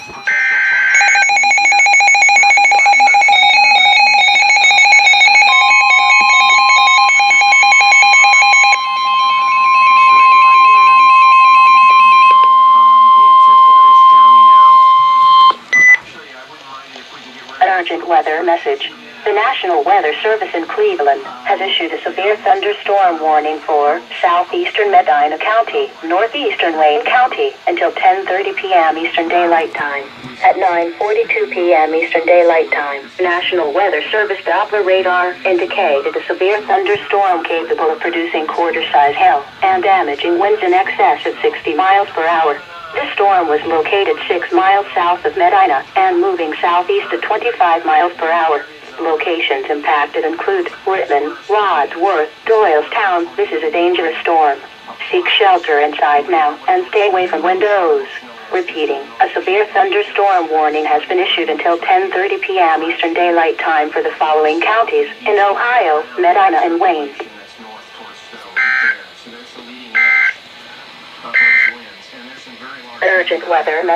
An urgent weather message. The National Weather Service in Cleveland has issued a severe thunderstorm warning for southeastern Medina County, northeastern Wayne County, until 10:30 p.m. Eastern Daylight Time. At 9:42 p.m. Eastern Daylight Time, National Weather Service Doppler radar indicated a severe thunderstorm capable of producing quarter-size hail and damaging winds in excess of 60 miles per hour. This storm was located 6 miles south of Medina and moving southeast at 25 miles per hour. Locations impacted include Whitman, Wadsworth, Doylestown. This is a dangerous storm. Seek shelter inside now and stay away from windows. Repeating, a severe thunderstorm warning has been issued until 10:30 p.m. Eastern Daylight Time for the following counties in Ohio, Medina, and Wayne. Urgent weather message.